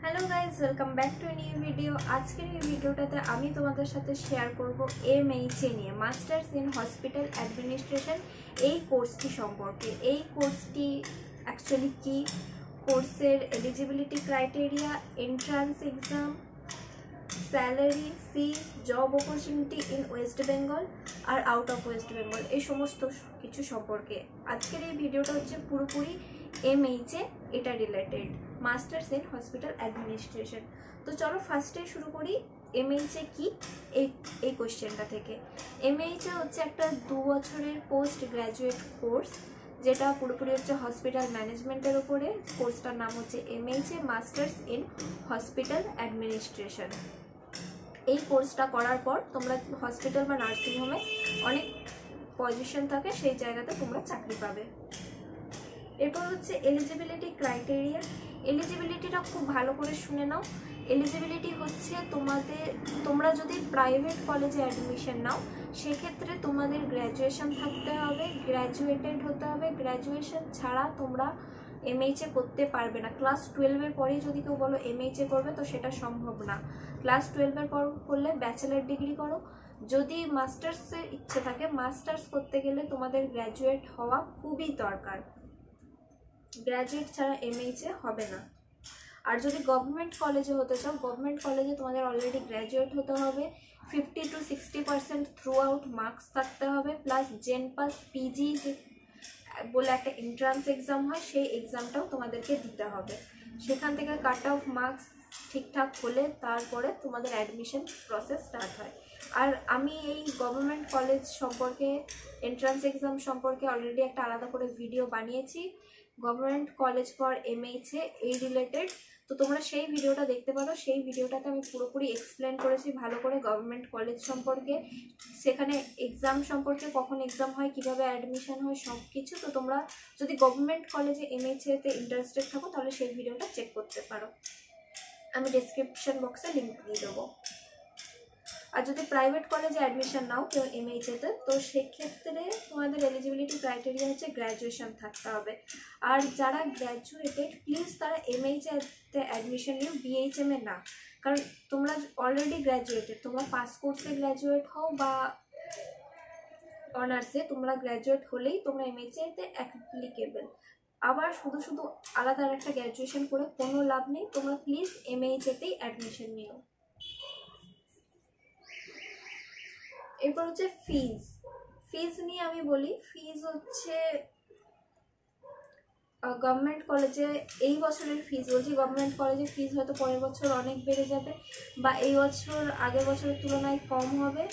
Hello guys welcome back to new video. आज के भिडियोटाते आमी तोमादेर साथे शेयर करब MHA निये मास्टार्स इन हॉस्पिटल एडमिनिस्ट्रेशन এই কোর্সটি সম্পর্কে। এই কোর্সটি অ্যাকচুয়ালি কি, কোর্সের eligibility criteria, entrance exam, salary, fees, job opportunity in West Bengal আর আউট অফ ওয়েস্ট বেঙ্গল এই সমস্ত কিছু সম্পর্কে আজকের এই ভিডিওটা হচ্ছে পুরোপুরি MHA এটা related, masters in hospital administration. তো চলো ফার্স্টে শুরু করি MHA কি এই কোশ্চেনটা থেকে। MHA হচ্ছে একটা 2 বছরের পোস্ট গ্র্যাজুয়েট কোর্স, যেটা পুরোপুরি হচ্ছে হসপিটাল ম্যানেজমেন্টের উপরে। কোর্সটার নাম হচ্ছে MHA masters in hospital administration. এই কোর্সটা করার পর তোমরা হসপিটাল বা নার্সিংহোমে অনেক পজিশন থাকে, সেই জায়গাতে তোমরা চাকরি পাবে। এরপর হচ্ছে এলিজিবিলিটি ক্রাইটেরিয়া। এলিজিবিলিটিটা খুব ভালো করে শুনে নাও। এলিজিবিলিটি হচ্ছে তোমরা যদি প্রাইভেট কলেজে অ্যাডমিশন নাও সেক্ষেত্রে তোমাদের গ্র্যাজুয়েশন থাকতে হবে, গ্র্যাজুয়েটেড হতে হবে। গ্র্যাজুয়েশন ছাড়া তোমরা MHA করতে পারবে না। ক্লাস 12-এর পরেই যদি কেউ বলো MHA করবে তো সেটা সম্ভব না। ক্লাস 12-এর পর করলে ব্যাচেলার ডিগ্রি করো। যদি মাস্টার্সের ইচ্ছে থাকে, মাস্টার্স করতে গেলে তোমাদের গ্র্যাজুয়েট হওয়া খুবই দরকার। গ্র্যাজুয়েট ছাড়া MHA হবে না। আর যদি গভর্নমেন্ট কলেজে হতে চাও, গভর্নমেন্ট কলেজে তোমাদের অলরেডি গ্র্যাজুয়েট হতে হবে, 50 to 60% থ্রু আউট মার্কস থাকতে হবে, প্লাস জেন পাস পিজি বলে একটা এন্ট্রান্স এক্সাম হয়, সেই এক্সামটাও তোমাদেরকে দিতে হবে। সেখান থেকে কাট অফ মার্কস ঠিকঠাক হলে তারপরে তোমাদের অ্যাডমিশন প্রসেস স্টার্ট হয়। আর আমি এই গভর্নমেন্ট কলেজ সম্পর্কে, এন্ট্রান্স এক্সাম সম্পর্কে অলরেডি একটা আলাদা করে ভিডিও বানিয়েছি, গভর্নমেন্ট কলেজ ফর MHA এই রিলেটেড। তো তোমরা সেই ভিডিওটা দেখতে পারো। সেই ভিডিওটাতে আমি পুরোপুরি এক্সপ্লেন করেছি ভালো করে গভর্নমেন্ট কলেজ সম্পর্কে, সেখানে এক্সাম সম্পর্কে, কখন এক্সাম হয়, কিভাবে অ্যাডমিশন হয়, সব কিছু। তো তোমরা যদি গভর্নমেন্ট কলেজে MHA-তে ইন্টারেস্টেড থাকো তাহলে সেই ভিডিওটা চেক করতে পারো, আমি ডেসক্রিপশন বক্সে লিঙ্ক দিয়ে দেবো। আর যদি প্রাইভেট কলেজে অ্যাডমিশন নাও কেউ MHA-তে, তো সেক্ষেত্রে তোমাদের এলিজিবিলিটি ক্রাইটেরিয়া হচ্ছে গ্র্যাজুয়েশন থাকতে হবে। আর যারা গ্র্যাজুয়েটেড প্লিজ তারা MHA-তে অ্যাডমিশন নিও, BHM-এ না। কারণ তোমরা অলরেডি গ্র্যাজুয়েটেড, তোমরা পাস কোর্সে গ্র্যাজুয়েট হও বা অনার্সে, তোমরা গ্র্যাজুয়েট হলেই তোমরা MHA-তে অ্যাপ্লিকেবল। আবার শুধু আলাদা একটা গ্র্যাজুয়েশন করে কোনো লাভ নেই। তোমরা প্লিজ MHA-তেই অ্যাডমিশন নিও। এরপর হচ্ছে ফিজ নিয়ে আমি বলি। ফিজ হচ্ছে গভর্নমেন্ট কলেজে এই বছরের ফিজ বলছি, গভর্নমেন্ট কলেজের ফিজ হয়তো পরের বছর অনেক বেড়ে যাবে বা এই বছর আগের বছরের তুলনায় কম হবে।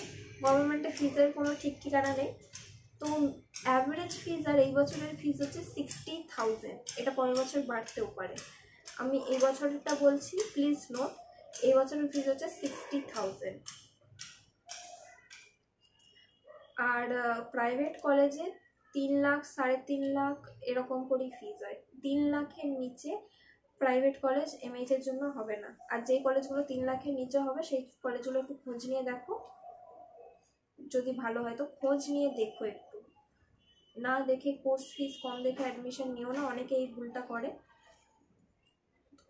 গভর্নমেন্টের ফিজের কোনো ঠিক ঠিকানা নেই। তো অ্যাভারেজ ফিজ আর এই বছরের ফিজ হচ্ছে 60,000। এটা পরের বছর বাড়তেও পারে। আমি এই বছরটা বলছি, প্লিজ নোট, এই বছরের ফিজ হচ্ছে 60,000। আর প্রাইভেট কলেজে 3 লাখ, 3.5 লাখ এরকম করেই ফিজ হয়। 3 লাখের নিচে প্রাইভেট কলেজ MHA-এর জন্য হবে না। আর যেই কলেজগুলো 3 লাখের নিচে হবে সেই কলেজগুলো একটু খোঁজ নিয়ে দেখো, যদি ভালো হয় তো খোঁজ নিয়ে দেখো। একটু না দেখে কোর্স ফিজ কম দেখে অ্যাডমিশন নিও না, অনেকে এই ভুলটা করে।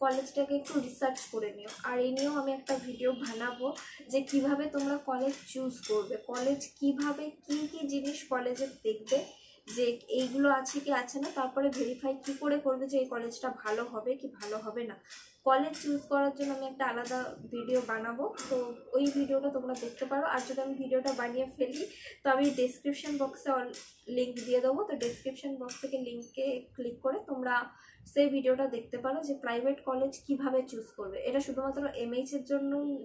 কলেজটাকে একটু রিসার্চ করে নিও। আর এই নিয়েও আমি একটা ভিডিও বানাবো যে কিভাবে তোমরা কলেজ চুজ করবে, কলেজ কিভাবে কি কি জিনিস কলেজে দেখবে, যে এইগুলো আছে কি আছে না, তারপরে ভেরিফাই কি করে করবে যে এই কলেজটা ভালো হবে কি ভালো হবে না। কলেজ চুজ করার জন্য আমি একটা আলাদা ভিডিও বানাবো, তো ওই ভিডিওটা তোমরা দেখতে পারো। আর যদি আমি ভিডিওটা বানিয়ে ফেলি তো আমি ডেসক্রিপশন বক্সে লিঙ্ক দিয়ে দেবো। তো ডেসক্রিপশন বক্স থেকে লিঙ্কে ক্লিক করে তোমরা সেই ভিডিওটা দেখতে পারো যে প্রাইভেট কলেজ কিভাবে চুজ করবে। এটা শুধুমাত্র MHA-এর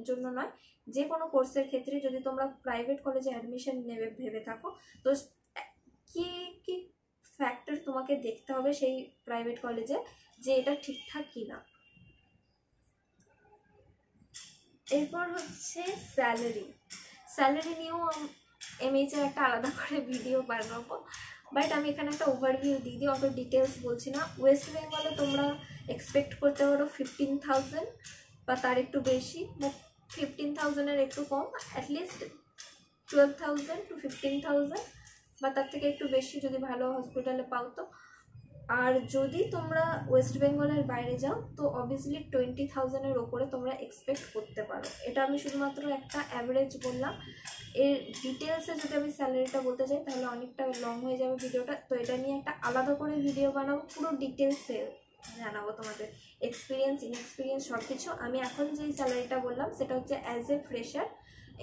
জন্য নয়, যে কোনো কোর্সের ক্ষেত্রে যদি তোমরা প্রাইভেট কলেজে অ্যাডমিশন নেবে ভেবে থাকো, তো কি কি ফ্যাক্টর তোমাকে দেখতে হবে সেই প্রাইভেট কলেজে যে এটা ঠিকঠাক কিনা। এরপর হচ্ছে স্যালারি নিয়েও MHA-এর একটা আলাদা করে ভিডিও বানাবো, বাট আমি এখানে একটা ওভারভিউ দিয়ে দিই, অত ডিটেলস বলছি না। ওয়েস্ট বেঙ্গলে তোমরা এক্সপেক্ট করতে পারো 15,000 বা তার একটু বেশি, বাট 15,000-এর একটু কম, অ্যাটলিস্ট 12,000 to 15,000 বা তার থেকে একটু বেশি যদি ভালো হসপিটালে পাও তো। আর যদি তোমরা ওয়েস্ট বেঙ্গলের বাইরে যাও তো অবভিয়াসলি 20,000-এর ওপরে তোমরা এক্সপেক্ট করতে পারো। এটা আমি শুধুমাত্র একটা অ্যাভারেজ বললাম। এর ডিটেলসে যদি আমি স্যালারিটা বলতে চাই তাহলে অনেকটা লং হয়ে যাবে ভিডিওটা, তো এটা নিয়ে একটা আলাদা করে ভিডিও বানাবো, পুরো ডিটেলসে জানাবো তোমাদের এক্সপিরিয়েন্স ইনএক্সপিরিয়েন্স সব কিছু। আমি এখন যেই স্যালারিটা বললাম সেটা হচ্ছে অ্যাজ এ ফ্রেশার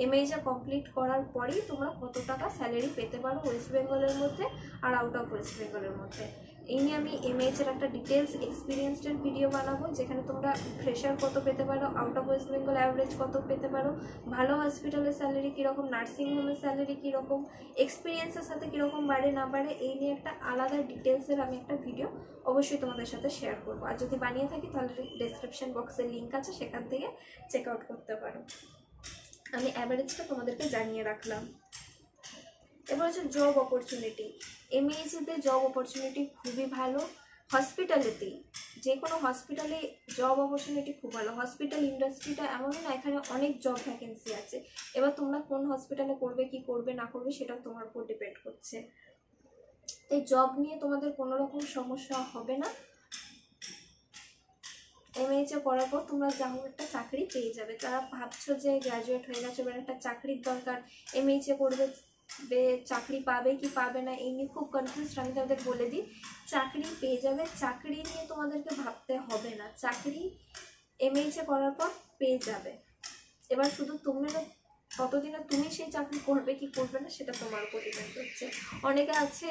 এমএইচে কমপ্লিট করার পরেই তোমরা কত টাকা স্যালারি পেতে পারো ওয়েস্ট বেঙ্গলের মধ্যে আর আউট অফ ওয়েস্ট বেঙ্গলের মধ্যে। এই নিয়ে আমি এমএইচের একটা ডিটেলস এক্সপিরিয়েন্সের ভিডিও বানাবো, যেখানে তোমরা ফ্রেশার কত পেতে পারো, out of West Bengal average কত পেতে পারো, ভালো হসপিটালের স্যালারি কীরকম, নার্সিংহোমের স্যালারি কীরকম, এক্সপিরিয়েন্সের সাথে কীরকম বাড়ে না বাড়ে, এই নিয়ে একটা আলাদা ডিটেলসের আমি একটা ভিডিও অবশ্যই তোমাদের সাথে শেয়ার করবো। আর যদি বানিয়ে থাকি তাহলে ডেসক্রিপশন বক্সের লিঙ্ক আছে, সেখান থেকে চেক আউট করতে পারো। আমি অ্যাভারেজটা তোমাদেরকে জানিয়ে রাখলাম। এবার হচ্ছে জব অপরচুনিটি। এমএইচতে জব অপরচুনিটি খুবই ভালো। হসপিটালিটি, যে কোনো হসপিটালে জব অপরচুনিটি খুব ভালো। হসপিটাল ইন্ডাস্ট্রিটা এমন না, এখানে অনেক জব ভ্যাকেন্সি আছে। এবার তোমরা কোন হসপিটালে করবে কি করবে না করবে সেটা তোমার উপর ডিপেন্ড করছে। এই জব নিয়ে তোমাদের কোনো রকম সমস্যা হবে না। এমএইচে করার পর তোমরা যা হোক একটা চাকরি পেয়ে যাবে। যারা ভাবছো যে গ্র্যাজুয়েট হয়ে গেছে এবার একটা চাকরির দরকার, এমএইচে করবে, চাকরি পাবে কি পাবে না এই নিয়ে খুব কনফিউজ, আমি তাদের বলে দিই চাকরি পেয়ে যাবে। চাকরি নিয়ে তোমাদেরকে ভাবতে হবে না, চাকরি এমএইচে করার পর পেয়ে যাবে। এবার শুধু তোমরা কতদিনে তুমি সেই চাকরি করবে কি করবে না সেটা তোমার উপর ডিপেন্ড করছে। অনেকে আছে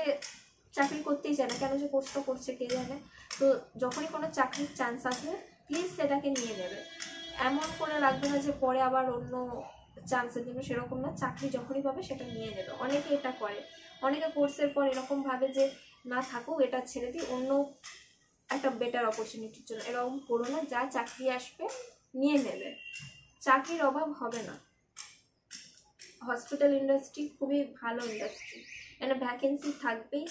চাকরি করতেই চায় না, কেন যে কোর্সটা করছে কে জানে। তো যখনই কোনো চাকরির চান্স আসবে প্লিজ সেটাকে নিয়ে নেবে। এমন করে রাখবে না যে পরে আবার অন্য চান্সের জন্য, সেরকম না। চাকরি যখনই পাবে সেটা নিয়ে নেবে। অনেকে এটা করে, অনেকে কোর্সের পর এরকম ভাবে যে না থাকুক এটা ছেড়ে দিই অন্য একটা বেটার অপরচুনিটির জন্য। এরকম করো না, যা চাকরি আসবে নিয়ে নেবে, চাকরির অভাব হবে না। হসপিটাল ইন্ডাস্ট্রি খুবই ভালো ইন্ডাস্ট্রি, এখানে ভ্যাকেন্সি থাকবেই।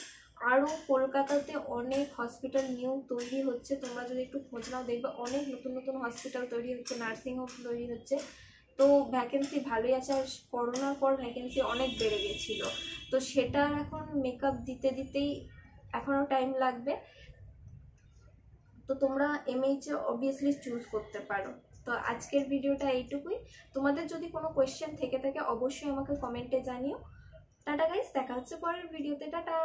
আরও কলকাতাতে অনেক হসপিটাল নিউ তৈরি হচ্ছে, তোমরা যদি একটু খোঁজ নাও দেখবে অনেক নতুন নতুন হসপিটাল তৈরি হচ্ছে, নার্সিংহোম তৈরি হচ্ছে। তো ভ্যাকেন্সি ভালোই আছে। আর করোনার পর ভ্যাকেন্সি অনেক বেড়ে গেছিলো, তো সেটা এখন মেকআপ দিতে দিতেই এখনও টাইম লাগবে। তো তোমরা এমএইচে অবভিয়াসলি চুজ করতে পারো। তো আজকের ভিডিওটা এইটুকুই। তোমাদের যদি কোনো কোয়েশ্চেন থেকে থাকে অবশ্যই আমাকে কমেন্টে জানিও। টাটা গাইস, দেখা হচ্ছে পরের ভিডিওতে। টাটা।